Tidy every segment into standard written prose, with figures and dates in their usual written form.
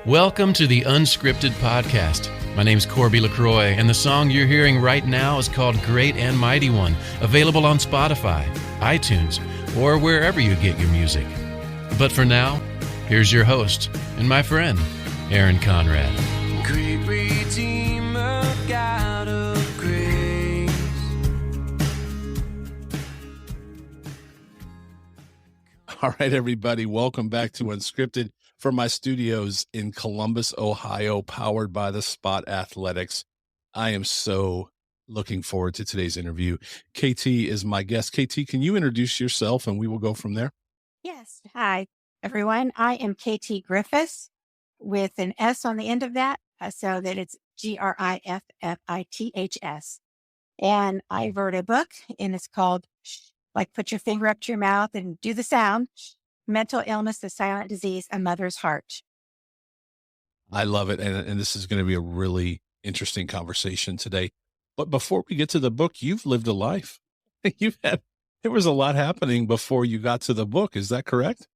Welcome to the Unscripted Podcast. My name's Corby LaCroix, and the song you're hearing right now is called Great and Mighty One, available on Spotify, iTunes, or wherever you get your music. But for now, here's your host and my friend, Aaron Conrad. Great Redeemer, God of grace. All right, everybody, welcome back to Unscripted from my studios in Columbus, Ohio, powered by the Spot Athletics. I am so looking forward to today's interview. KT is my guest. KT, can you introduce yourself and we will go from there? Yes. Hi, everyone. I am KT Griffiths with an S on the end of that, so that it's Griffiths. And I wrote a book, and it's called, like, put your finger up to your mouth and do the sound, Shhh Mental Illness, the Silent Disease, a Mother's Heart. I love it. And this is going to be a really interesting conversation today. But before we get to the book, you've lived a life. There was a lot happening before you got to the book. Is that correct?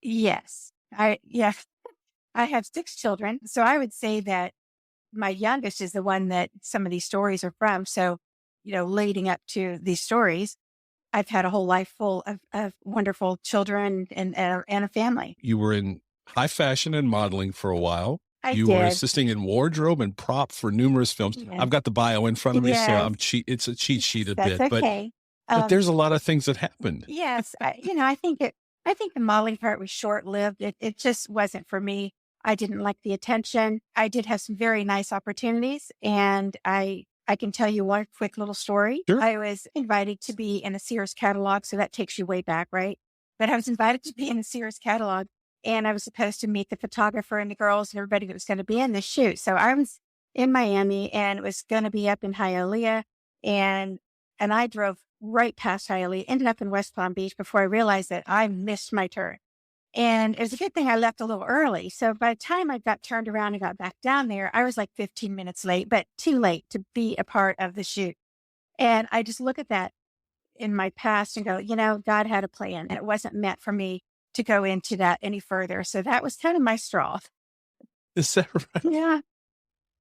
Yes. I have 6 children. So I would say that my youngest is the one that some of these stories are from. So, leading up to these stories, I've had a whole life full of wonderful children and a family. You were in high fashion and modeling for a while. You were assisting in wardrobe and prop for numerous films. Yes. I've got the bio in front of me, Yes. so it's a cheat sheet a That's bit, okay. but there's a lot of things that happened. Yes. I think the modeling part was short-lived. It just wasn't for me. I didn't like the attention. I did have some very nice opportunities, and I can tell you one quick little story. Sure. I was invited to be in a Sears catalog, so that takes you way back, right? But I was invited to be in a Sears catalog, and I was supposed to meet the photographer and the girls and everybody that was going to be in the shoot. So I was in Miami, and it was going to be up in Hialeah, and I drove right past Hialeah, ended up in West Palm Beach before I realized that I missed my turn. And it was a good thing I left a little early. So by the time I got turned around and got back down there, I was like 15 minutes late, but too late to be a part of the shoot. And I just look at that in my past and go, God had a plan, and it wasn't meant for me to go into that any further. So that was kind of my straw. Is that right? Yeah.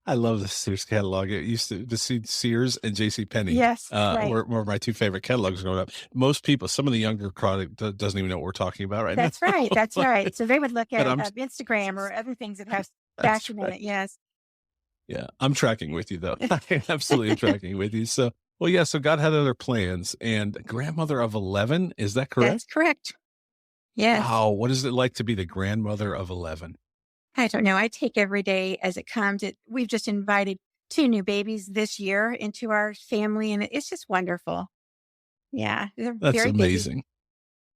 I love the Sears catalog. It used to see Sears and JCPenney. Yes. Right. were my 2 favorite catalogs growing up. Most people, some of the younger crowd doesn't even know what we're talking about right That's now. right. That's right. So they would look at But Instagram or other things that have That's fashion in right. it. Yes. Yeah, I'm tracking with you, though. I absolutely am tracking with you. So, so God had other plans, and grandmother of 11, is that correct? That's correct. Yes. Wow, what is it like to be the grandmother of 11? I don't know. I take every day as it comes. We've just invited 2 new babies this year into our family, and it's just wonderful. Yeah. They're That's very amazing.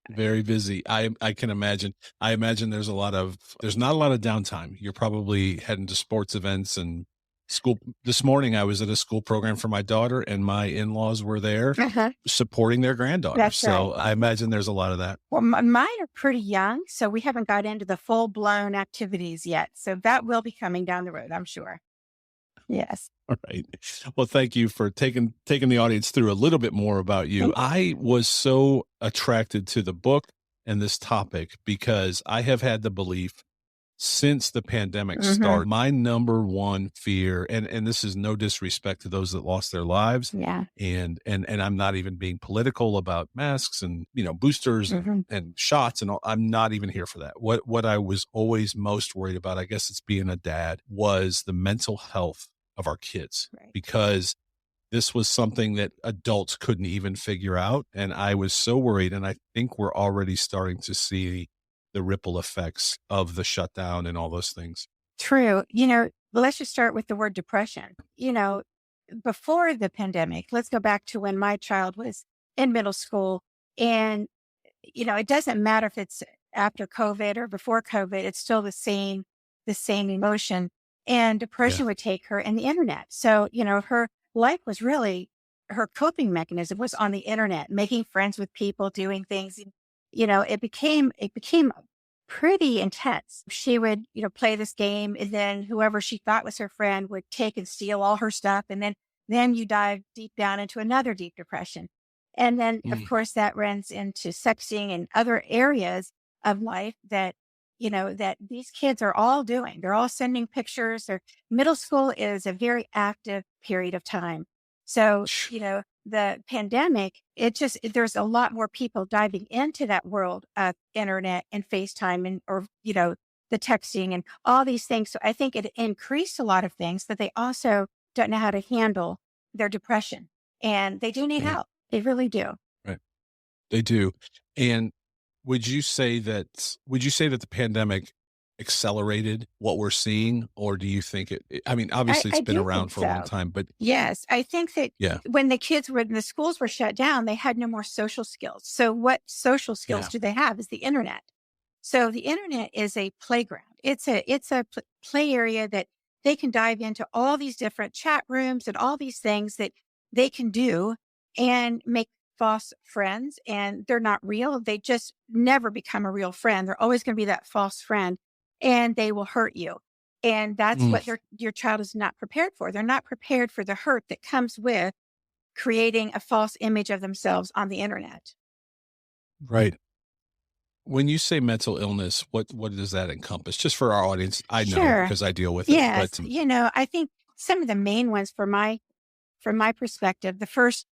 Very busy. I can imagine. I imagine there's not a lot of downtime. You're probably heading to sports events and school. This morning I was at a school program for my daughter, and my in-laws were there busy. supporting their granddaughter. That's So right. I imagine there's a lot of that. Well, mine are pretty young, so we haven't got into the full-blown activities yet. So that will be coming down the road, I'm sure. Yes. All right. Well, thank you for taking the audience through a little bit more about you. I was so attracted to the book and this topic because I have had the belief since the pandemic started, my number one fear, and this is no disrespect to those that lost their lives. Yeah. And I'm not even being political about masks and, boosters and shots and all. I'm not even here for that. What I was always most worried about, I guess it's being a dad, was the mental health of our kids, Right. because this was something that adults couldn't even figure out. And I was so worried. And I think we're already starting to see the ripple effects of the shutdown and all those things. True. Let's just start with the word depression. Before the pandemic, let's go back to when my child was in middle school. And, it doesn't matter if it's after COVID or before COVID, it's still the same emotion. And depression would take her and the internet. So, her life was really, her coping mechanism was on the internet, making friends with people, doing things. It became pretty intense. She would, play this game, and then whoever she thought was her friend would take and steal all her stuff. And then you dive deep down into another deep depression. And then, of course, that runs into sexting and other areas of life that, that these kids are all doing. They're all sending pictures. Middle school is a very active period of time. So, the pandemic, there's a lot more people diving into that world of internet and FaceTime or the texting and all these things. So I think it increased a lot of things, but they also don't know how to handle their depression, and they do need help. They really do. Right. They do. And would you say that the pandemic accelerated what we're seeing, or do you think obviously it's been around for a long time, but yes, I think that when the schools were shut down, they had no more social skills. So what social skills do they have is the internet. So the internet is a playground. It's a play area that they can dive into all these different chat rooms and all these things that they can do and make false friends, and they're not real. They just never become a real friend. They're always going to be that false friend, and they will hurt you. And that's what your child is not prepared for. They're not prepared for the hurt that comes with creating a false image of themselves on the internet. Right. When you say mental illness, what does that encompass? Just for our audience, I know because I deal with it. Yes, but, I think some of the main ones from my perspective, the first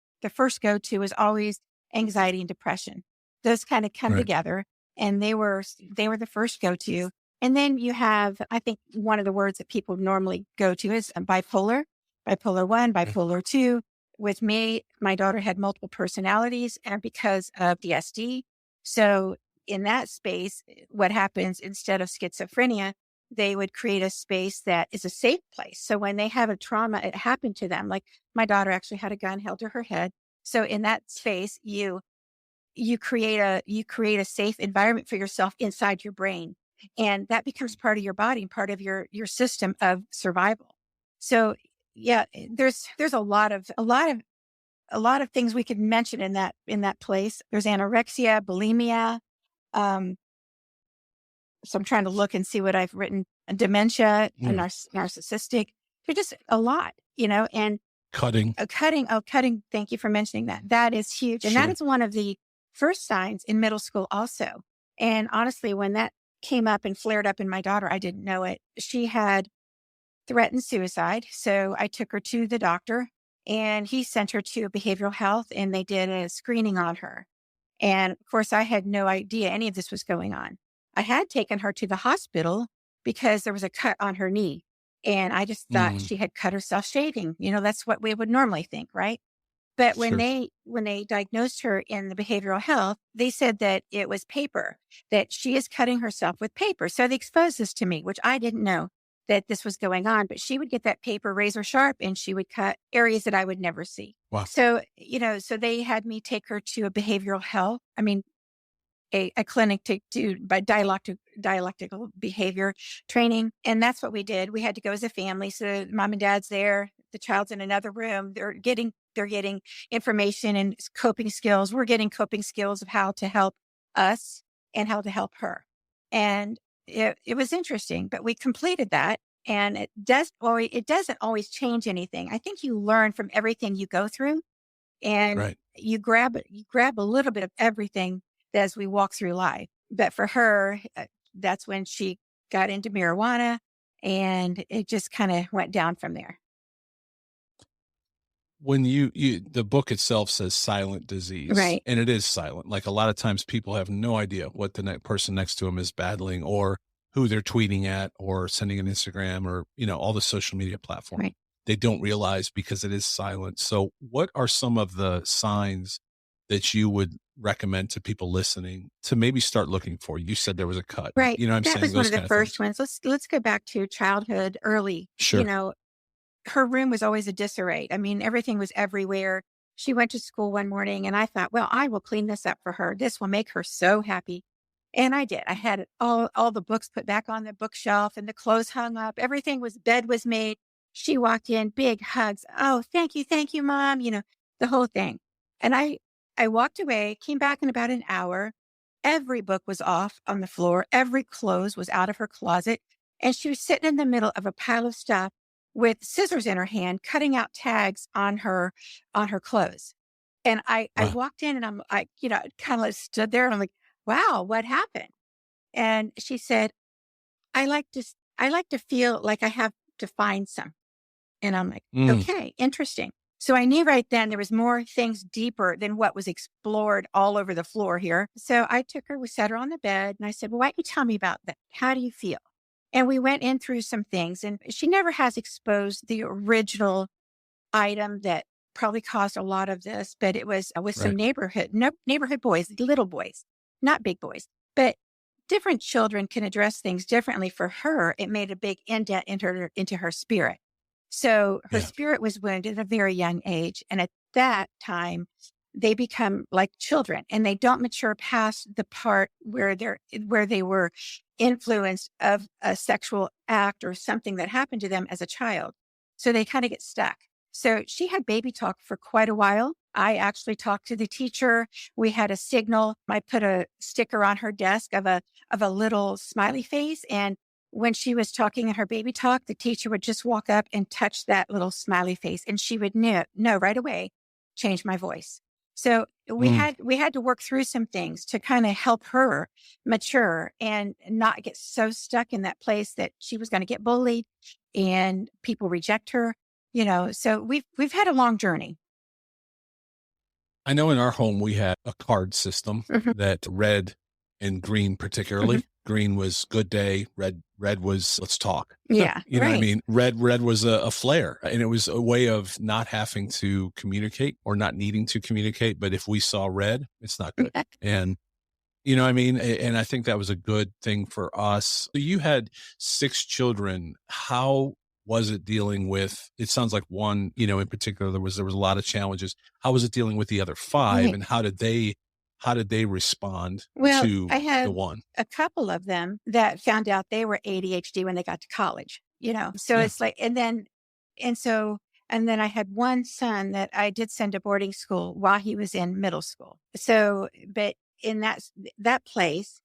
go-to is always anxiety and depression. Those kind of come together, and they were the first go-to. And then you have, I think one of the words that people normally go to is bipolar 1, bipolar 2. With me, my daughter had multiple personalities, and because of DSD. So in that space, what happens instead of schizophrenia, they would create a space that is a safe place. So when they have a trauma, it happened to them. Like my daughter actually had a gun held to her head. So in that space, you create a safe environment for yourself inside your brain, and that becomes part of your body, part of your system of survival. So there's a lot of things we could mention in that place. There's anorexia, bulimia. So I'm trying to look and see what I've written. Dementia, narcissistic. There's just a lot, and cutting. Cutting. Thank you for mentioning that. That is huge. And that is one of the first signs in middle school also. And honestly, when that came up and flared up in my daughter, I didn't know it. She had threatened suicide. So I took her to the doctor, and he sent her to behavioral health, and they did a screening on her. And of course, I had no idea any of this was going on. I had taken her to the hospital because there was a cut on her knee, and I just thought she had cut herself shaving. That's what we would normally think, right? But when they diagnosed her in the behavioral health, they said that it was paper, that she is cutting herself with paper. So they exposed this to me, which I didn't know that this was going on, but she would get that paper razor sharp, and she would cut areas that I would never see. Wow. So, so they had me take her to a behavioral health, a clinic to do by dialectical behavior training. And that's what we did. We had to go as a family. So mom and dad's there, the child's in another room. They're getting information and coping skills. We're getting coping skills of how to help us and how to help her. And it was interesting, but we completed that. And it doesn't always change anything. I think you learn from everything you go through, and you grab a little bit of everything as we walk through life. But for her, that's when she got into marijuana, and it just kind of went down from there. When the book itself says silent disease, right? And it is silent. Like a lot of times people have no idea what the person next to them is battling, or who they're tweeting at, or sending an Instagram, or, all the social media platforms. Right. They don't realize because it is silent. So what are some of the signs that you would recommend to people listening to maybe start looking for? You said there was a cut. Right. What I'm saying? That was one of the first ones. Let's go back to childhood early. Sure. Her room was always a disarray. Everything was everywhere. She went to school one morning, and I thought, well, I will clean this up for her. This will make her so happy. And I did. I had all the books put back on the bookshelf, and the clothes hung up. Bed was made. She walked in, big hugs. Oh, thank you, Mom. The whole thing. And I walked away, came back in about an hour. Every book was off on the floor. Every clothes was out of her closet. And she was sitting in the middle of a pile of stuff with scissors in her hand, cutting out tags on her clothes. And I walked in, and I kind of stood there, and I'm like, wow, what happened? And she said, I like to, I like to feel like I have to find some. And I'm like, Mm. okay, interesting. So I knew right then there was more things deeper than what was explored all over the floor here. So I took her, we sat her on the bed and I said, well, why don't you tell me about that? How do you feel? And we went in through some things and she never has exposed the original item that probably caused a lot of this, but it was with some Right. neighborhood boys, little boys, not big boys, but different children can address things differently. For her, it made a big indent into her spirit. So her Yeah. spirit was wounded at a very young age. And at that time, they become like children and they don't mature past the part where they were influenced of a sexual act or something that happened to them as a child. So they kind of get stuck. So she had baby talk for quite a while. I actually talked to the teacher. We had a signal. I put a sticker on her desk of a little smiley face. And when she was talking in her baby talk, the teacher would just walk up and touch that little smiley face and she would know right away, change my voice. So we had to work through some things to kind of help her mature and not get so stuck in that place that she was going to get bullied and people reject her. So we've had a long journey. I know in our home we had a card system Mhm. that red and green particularly. Green was good day, red was let's talk. Yeah. You know what I right. mean? Red was a flare, and it was a way of not having to communicate or not needing to communicate. But if we saw red, it's not good. And you know what I mean? And I think that was a good thing for us. So you had 6 children. How was it dealing with, it sounds like one, in particular, there was a lot of challenges. How was it dealing with the other 5 Right. and how did they respond Well, to I the had one? a couple of them that found out they were ADHD when they got to college, So Yeah. it's like, and then I had one son that I did send to boarding school while he was in middle school. So, but in that place,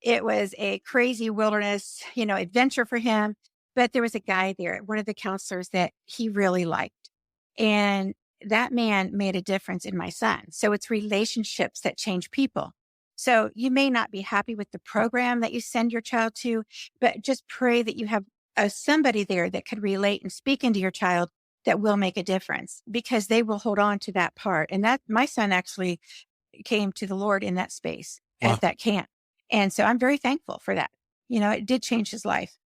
it was a crazy wilderness, adventure for him. But there was a guy there, one of the counselors that he really liked. And that man made a difference in my son. So it's relationships that change people. So you may not be happy with the program that you send your child to, but just pray that you have somebody there that could relate and speak into your child that will make a difference because they will hold on to that part. And that my son actually came to the Lord in that space Wow. at that camp. And so I'm very thankful for that. It did change his life.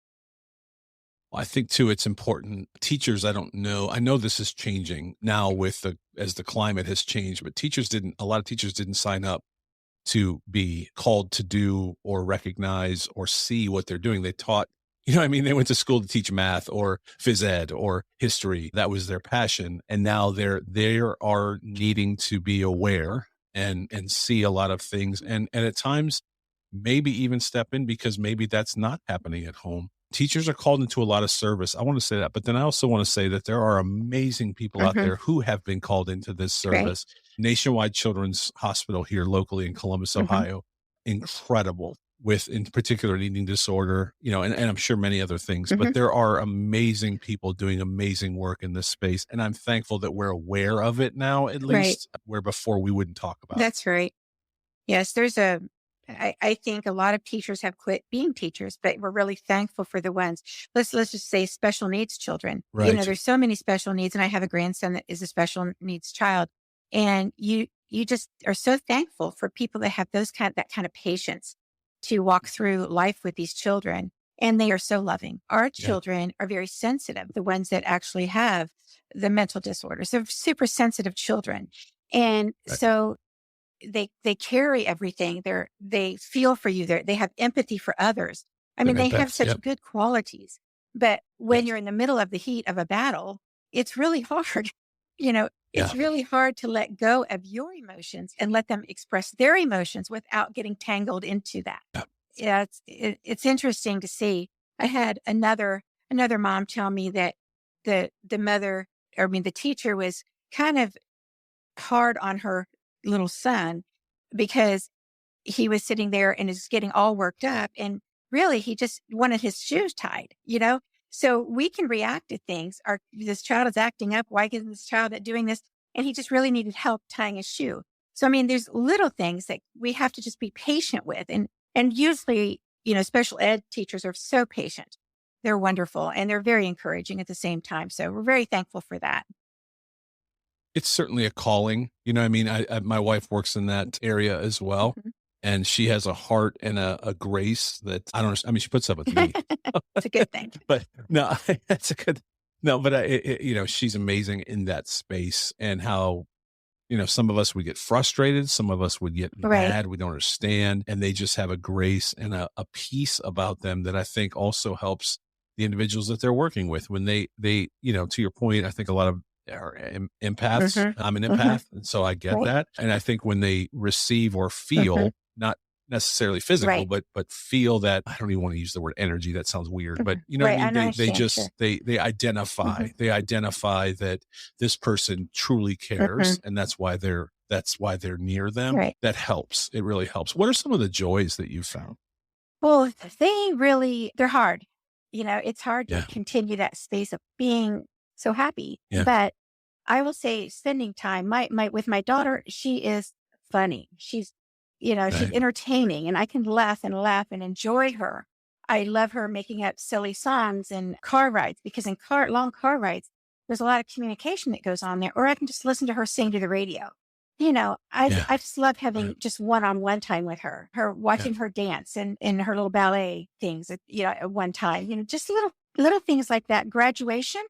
I think too, it's important. Teachers, I don't know. I know this is changing now as the climate has changed, but a lot of teachers didn't sign up to be called to do or recognize or see what they're doing. They taught, they went to school to teach math or phys ed or history. That was their passion. And now they are needing to be aware and see a lot of things. And at times maybe even step in because maybe that's not happening at home. Teachers are called into a lot of service. I want to say that, but then I also want to say that there are amazing people out there who have been called into this service. Nationwide Children's Hospital here locally in Columbus, Ohio, incredible with, in particular, an eating disorder, and I'm sure many other things, but there are amazing people doing amazing work in this space. And I'm thankful that we're aware of it now, at least, where before we wouldn't talk about it. That's right. Yes, I think a lot of teachers have quit being teachers, but we're really thankful for the ones. Let's just say special needs children. Right. There's so many special needs, and I have a grandson that is a special needs child, and you just are so thankful for people that have that kind of patience to walk through life with these children, and they are so loving. Our children are very sensitive. The ones that actually have the mental disorders, they're super sensitive children, and so they carry everything. They feel for you. They have empathy for others. I mean, they have such good qualities, but when you're in the middle of the heat of a battle, it's really hard. It's really hard to let go of your emotions and let them express their emotions without getting tangled into that. Yeah, it's interesting to see. I had another mom tell me that the teacher was kind of hard on her little son because he was sitting there and is getting all worked up, and really he just wanted his shoes tied, So we can react to things. This child is acting up. Why isn't this child doing this? And he just really needed help tying his shoe. So, there's little things that we have to just be patient with. And usually, special ed teachers are so patient. They're wonderful and they're very encouraging at the same time. So we're very thankful for that. It's certainly a calling. You know, I mean, my wife works in that area as well. Mhm. And she has a heart and a grace that I don't, I mean, she puts up with me, It's a good thing. but no, that's a good, no, but she's amazing in that space and how, some of us would get frustrated. Some of us would get Right. mad. We don't understand. And they just have a grace and a peace about them that I think also helps the individuals that they're working with when they, to your point, I think a lot of are empaths. Mhm. I'm an Mhm. empath. And so I get Right. that. And I think when they receive or feel, not necessarily physical, Right. but feel that, I don't even want to use the word energy. That sounds weird, but you know Right, what I I mean? They understand, just, sure. they identify, they identify that this person truly cares. And that's why they're near them. Right. That helps. It really helps. What are some of the joys that you found? Well, they're hard. It's hard Yeah. to continue that space of being so happy. Yeah. But I will say spending time, with my daughter, she is funny. She's Right. entertaining and I can laugh and enjoy her. I love her making up silly songs and car rides because in long car rides, there's a lot of communication that goes on there, or I can just listen to her sing to the radio. I just love having just one-on-one time with her watching her dance and in her little ballet things, at one time, just little things like that. Graduation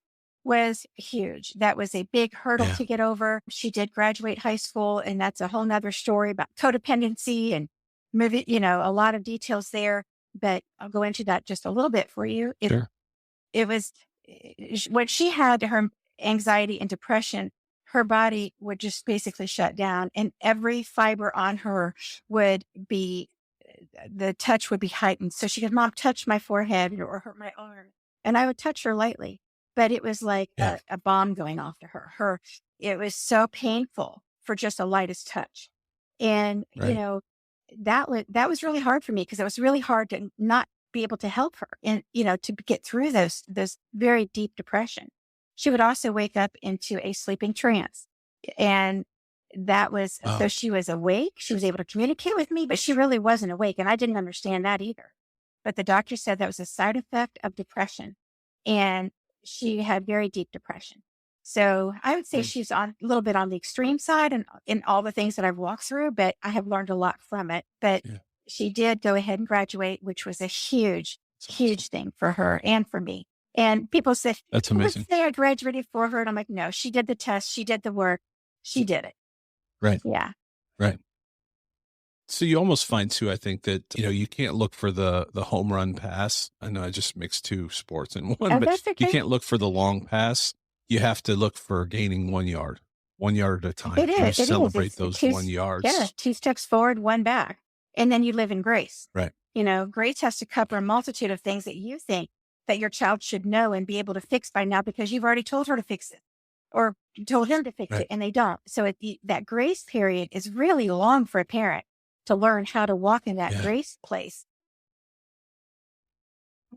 was huge. That was a big hurdle Yeah. to get over. She did graduate high school, and that's a whole nother story about codependency and moving, a lot of details there, but I'll go into that just a little bit for you. Sure. It was when she had her anxiety and depression, her body would just basically shut down and every fiber on her would be, the touch would be heightened. So she goes, "Mom, touch my forehead or hurt my arm." And I would touch her lightly, but it was like Yeah. a bomb going off to her. It was so painful for just a lightest touch. And, Right. that was really hard for me because it was really hard to not be able to help her and, to get through those very deep depression. She would also wake up into a sleeping trance. And that was, Wow. so she was awake. She was able to communicate with me, but she really wasn't awake. And I didn't understand that either. But the doctor said that was a side effect of depression. And she had very deep depression. So I would say she's a little bit on the extreme side and in all the things that I've walked through, but I have learned a lot from it. But Yeah. she did go ahead and graduate, which was a huge thing for her and for me. And people say, That's "Let's amazing. say I graduated for her." And I'm like, no, she did the test. She did the work. She did it. Right. Yeah. Right. So you almost find too, I think that, you can't look for the home run pass. I know I just mixed two sports in one, Oh, but that's okay. you can't look for the long pass. You have to look for gaining 1 yard at a time. It You is. It is. celebrate It's those 2 1 yards. Yeah. 2 steps forward, 1 back. And then you live in grace. Right. Grace has to cover a multitude of things that you think that your child should know and be able to fix by now because you've already told her to fix it or you told him to fix Right. it and they don't. So that grace period is really long for a parent to learn how to walk in that Yeah. grace place.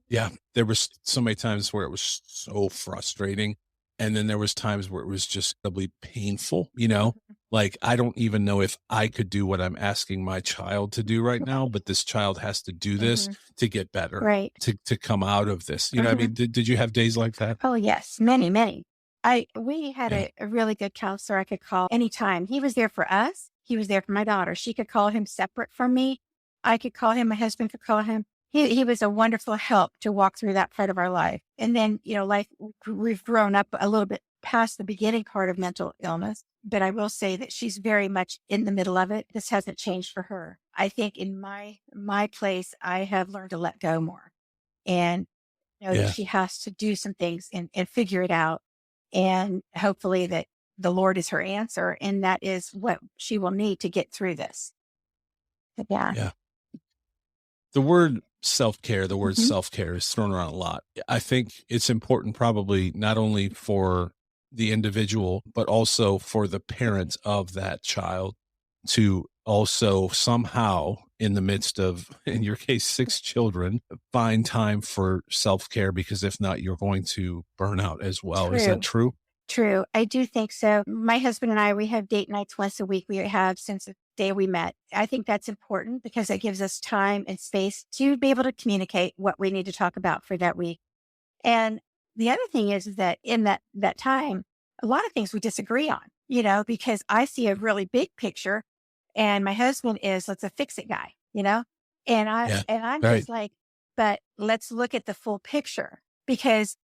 Yeah. There was so many times where it was so frustrating. And then there was times where it was just doubly painful, like I don't even know if I could do what I'm asking my child to do right now, but this child has to do this to get better, Right. to come out of this. You know what I mean? Did you have days like that? Oh, yes. Many, many. We had Yeah. a really good counselor I could call anytime. He was there for us. He was there for my daughter. She could call him separate from me. I could call him. My husband could call him. He was a wonderful help to walk through that part of our life. And then, life, we've grown up a little bit past the beginning part of mental illness. But I will say that she's very much in the middle of it. This hasn't changed for her. I think in my place, I have learned to let go more and know Yeah. that she has to do some things and figure it out. And hopefully that the Lord is her answer. And that is what she will need to get through this. But yeah. Yeah. The word self-care Mhm. is thrown around a lot. I think it's important probably not only for the individual, but also for the parent of that child to also somehow in the midst of, in your case, 6 children, find time for self-care because if not, you're going to burn out as well. Is that true? True. I do think so. My husband and I, we have date nights once a week. We have since day we met. I think that's important because it gives us time and space to be able to communicate what we need to talk about for that week. And the other thing is that in that time, a lot of things we disagree on, because I see a really big picture and my husband is, let's a fix it guy, and Yeah. I'm Right. just like, but let's look at the full picture because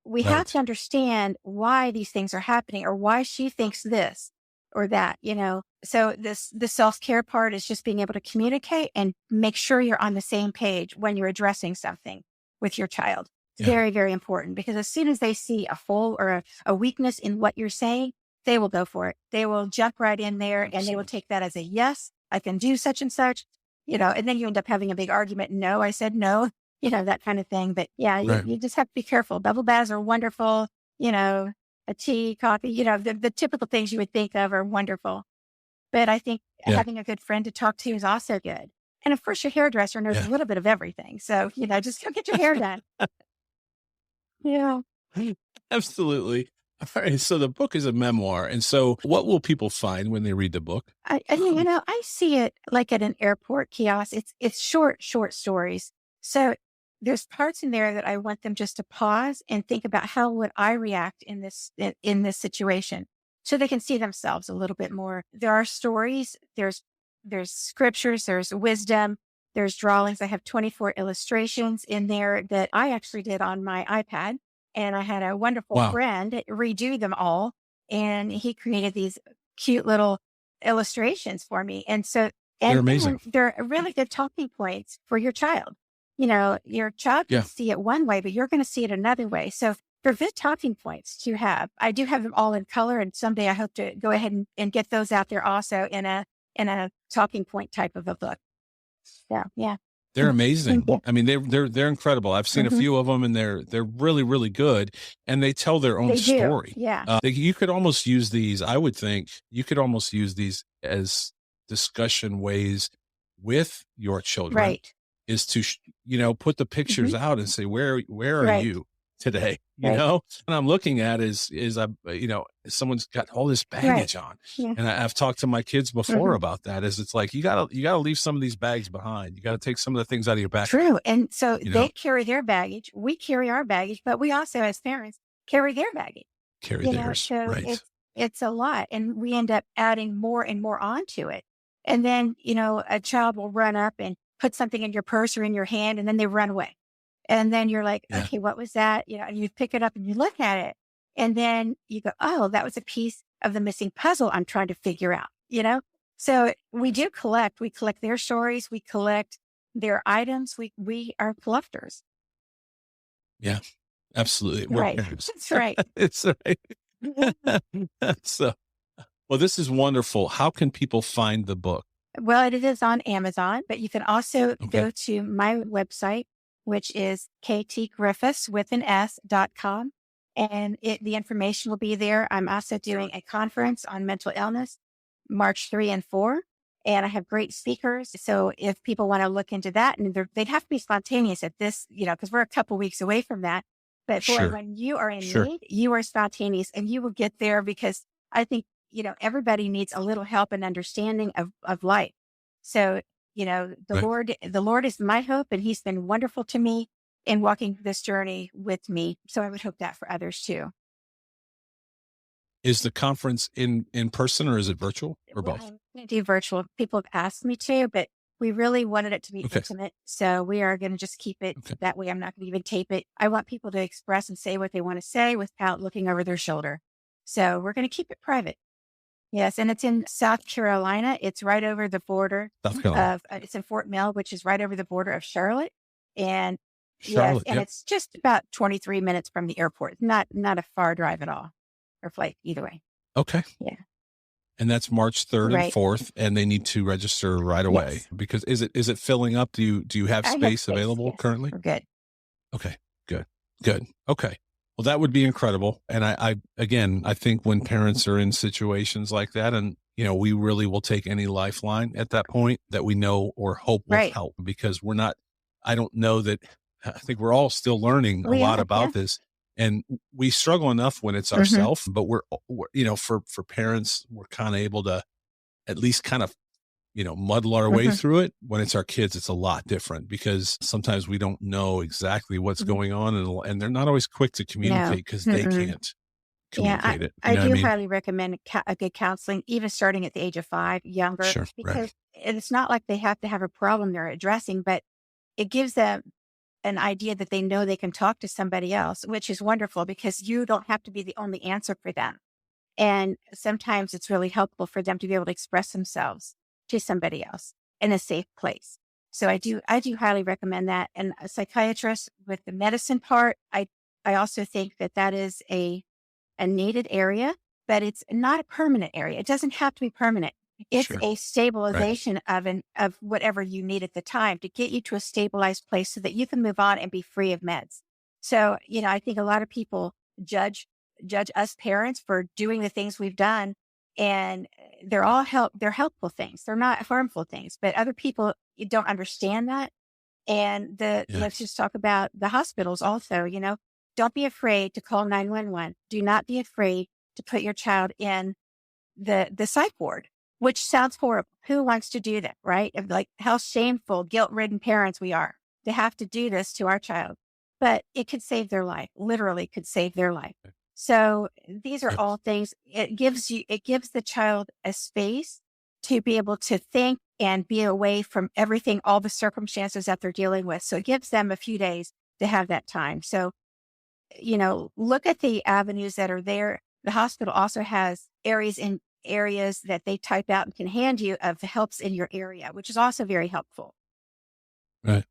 we have Right. to understand why these things are happening or why she thinks this or that, So the self-care part is just being able to communicate and make sure you're on the same page when you're addressing something with your child. It's Yeah. very, very important because as soon as they see a hole or a weakness in what you're saying, they will go for it. They will jump right in there and they will take that as a yes, I can do such and such, and then you end up having a big argument. No, I said no, that kind of thing. But yeah, Right. you just have to be careful. Bubble baths are wonderful, a tea, coffee, the typical things you would think of are wonderful. But I think Yeah. having a good friend to talk to is also good. And of course, your hairdresser knows Yeah. a little bit of everything. So, just go get your hair done. Yeah. Absolutely. All right. So the book is a memoir. And so what will people find when they read the book? I see it like at an airport kiosk. It's short stories. So there's parts in there that I want them just to pause and think about how would I react in this situation, so they can see themselves a little bit more. There are stories. There's scriptures. There's wisdom. There's drawings. I have 24 illustrations in there that I actually did on my iPad, and I had a wonderful Wow. friend redo them all, and he created these cute little illustrations for me. And so, They're and amazing. they're really good talking points for your child. Your child Yeah. can see it one way, but you're going to see it another way. So they're good talking points to have. I do have them all in color, and someday I hope to go ahead and get those out there also in a talking point type of a book. So yeah. They're amazing. Yeah. I mean, they're incredible. I've seen a few of them and they're really, really good. And they tell their own They do. story. Yeah. You could almost use these, I would think you could almost use these as discussion ways with your children. Right. Is to, put the pictures out and say, where are Right. you today? Right. And I'm looking at is someone's got all this baggage on. Yeah. And I've talked to my kids before about that it's like, you gotta leave some of these bags behind. You gotta take some of the things out of your backpack. True. And so You they know? carry their baggage. We carry our baggage, but we also, as parents, carry their baggage. Carry theirs. So Right. it's a lot, and we end up adding more and more onto it. And then, a child will run up and put something in your purse or in your hand, and then they run away. And then you're like, Yeah. okay, what was that? And you pick it up and you look at it, and then you go, oh, that was a piece of the missing puzzle I'm trying to figure out, So we do collect. We collect their stories. We collect their items. We are collectors. Yeah. Absolutely. We're Right. parents. That's right. It's right. So, well, this is wonderful. How can people find the book? Well, it is on Amazon, but you can also Okay. go to my website, which is ktgriffiths.com. And the information will be there. I'm also doing a conference on mental illness, March 3 and 4. And I have great speakers. So if people want to look into that, and they'd have to be spontaneous at this, because we're a couple weeks away from that. But boy, Sure. when you are in Sure. need, you are spontaneous and you will get there, because I think, everybody needs a little help and understanding of life. So, the Right. Lord is my hope, and he's been wonderful to me in walking this journey with me. So I would hope that for others too. Is the conference in person or is it virtual or Well, both? I'm going to do virtual. People have asked me to, but we really wanted it to be Okay. intimate. So we are going to just keep it Okay. that way. I'm not going to even tape it. I want people to express and say what they want to say without looking over their shoulder. So we're going to keep it private. Yes. And it's in South Carolina. It's right over the border South Carolina. it's in Fort Mill, which is right over the border of Charlotte. And Charlotte. and Yep. it's just about 23 minutes from the airport. Not a far drive at all, or flight, either way. Okay. Yeah. And that's March 3rd and Right. 4th, and they need to register right away. Yes. Because is it filling up? Do you have I have space space, available yes. currently? We're good. Okay. Good. Okay. Well, that would be incredible. And I think when parents are in situations like that, and we really will take any lifeline at that point that we know or hope will Right. help, because I don't know that, I think we're all still learning a We lot are, about yeah. this, and we struggle enough when it's Mhm. ourselves, but we're for parents, we're kind of able to at least kind of muddle our way through it. When it's our kids, it's a lot different because sometimes we don't know exactly what's going on, and they're not always quick to communicate because they can't communicate it. I do highly recommend a good counseling, even starting at the age of 5, younger, Sure, because it's not like they have to have a problem they're addressing, but it gives them an idea that they know they can talk to somebody else, which is wonderful because you don't have to be the only answer for them. And sometimes it's really helpful for them to be able to express themselves to somebody else in a safe place. So I do highly recommend that. And a psychiatrist with the medicine part, I also think that is a needed area, but it's not a permanent area. It doesn't have to be permanent. It's a stabilization of whatever you need at the time to get you to a stabilized place so that you can move on and be free of meds. So, I think a lot of people judge us parents for doing the things we've done, and they're helpful things. They're not harmful things, but other people don't understand that. And let's just talk about the hospitals also, don't be afraid to call 911. Do not be afraid to put your child in the psych ward, which sounds horrible. Who wants to do that, right? Of like how shameful, guilt-ridden parents we are to have to do this to our child. But it could save their life, literally could save their life. So these are all things, it gives the child a space to be able to think and be away from everything, all the circumstances that they're dealing with. So it gives them a few days to have that time. So, look at the avenues that are there. The hospital also has areas that they type out and can hand you of the helps in your area, which is also very helpful. Right.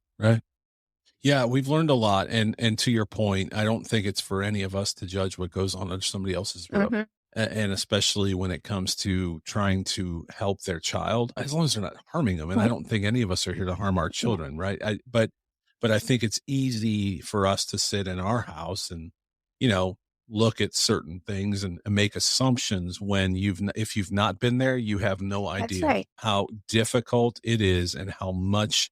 Yeah, we've learned a lot. And to your point, I don't think it's for any of us to judge what goes on under somebody else's roof. And especially when it comes to trying to help their child, as long as they're not harming them. And I don't think any of us are here to harm our children, right? But I think it's easy for us to sit in our house and, look at certain things and make assumptions when if you've not been there, you have no idea how difficult it is and how much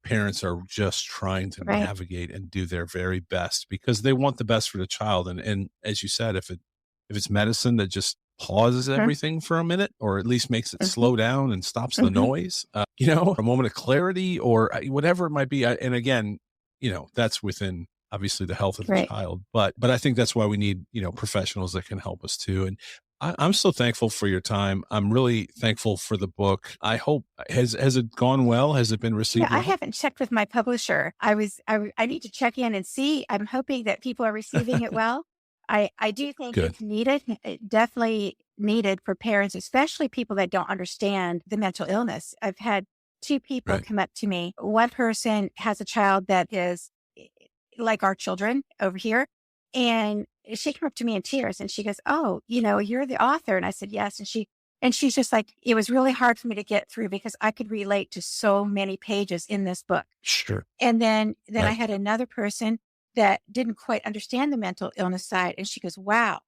parents are just trying to navigate and do their very best because they want the best for the child. And as you said, if it's medicine that just pauses everything for a minute, or at least makes it slow down and stops the noise, a moment of clarity or whatever it might be. And again, that's within obviously the health of the child, but I think that's why we need, professionals that can help us too. And I'm so thankful for your time. I'm really thankful for the book. I hope, has it gone well? Has it been received well? I haven't checked with my publisher. I need to check in and see. I'm hoping that people are receiving it well. I do think it's needed, definitely needed for parents, especially people that don't understand the mental illness. I've had 2 people come up to me. One person has a child that is like our children over here. And she came up to me in tears and she goes, "Oh, you're the author." And I said, "Yes." And she's just like, "It was really hard for me to get through because I could relate to so many pages in this book." Sure. And then I had another person that didn't quite understand the mental illness side. And she goes, "Wow,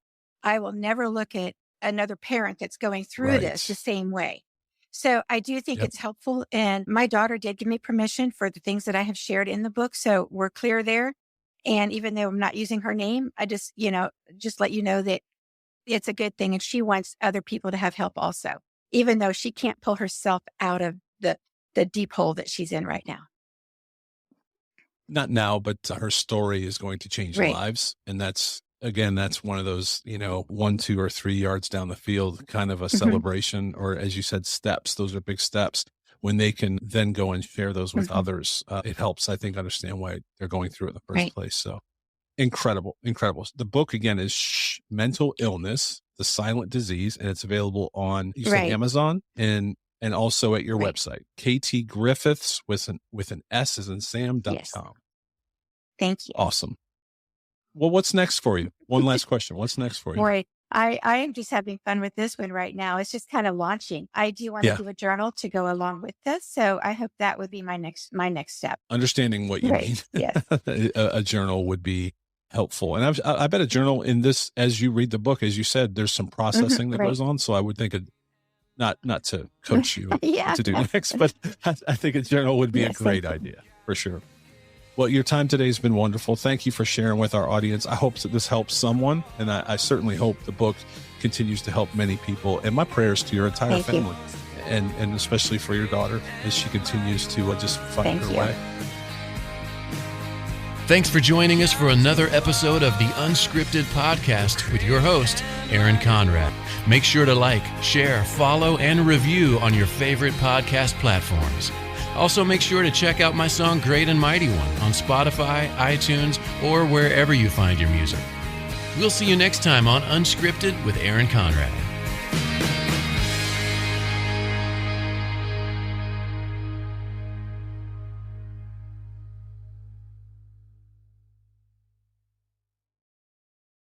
I will never look at another parent that's going through this the same way." So I do think it's helpful. And my daughter did give me permission for the things that I have shared in the book. So we're clear there. And even though I'm not using her name, I just let you know that it's a good thing. And she wants other people to have help also, even though she can't pull herself out of the deep hole that she's in right now. Not now, but her story is going to change lives. And that's one of those, 1, 2, or 3 yards down the field, kind of a celebration, or as you said, steps. Those are big steps. When they can then go and share those with others, it helps, I think, understand why they're going through it in the first place. So incredible. The book, again, is Shhh Mental Illness, The Silent Disease, and it's available on Amazon and also at your website, KT Griffiths with an S as in Sam.com. Yes. Thank you. Awesome. Well, what's next for you? One last question. What's next for you? Right. I am just having fun with this one right now. It's just kind of launching. I do want to do a journal to go along with this. So I hope that would be my next step. Understanding what you mean. Yes. a journal would be helpful. And I bet a journal in this, as you read the book, as you said, there's some processing that goes on. So I would think not to coach you to do next, but I think a journal would be a great idea for sure. Well, your time today has been wonderful. Thank you for sharing with our audience. I hope that this helps someone, and I certainly hope the book continues to help many people. And my prayers to your entire family and especially for your daughter as she continues to just find her way. Thanks for joining us for another episode of the Unscripted Podcast with your host, Aaron Conrad. Make sure to like, share, follow, and review on your favorite podcast platforms. Also, make sure to check out my song Great and Mighty One on Spotify, iTunes, or wherever you find your music. We'll see you next time on Unscripted with Aaron Conrad.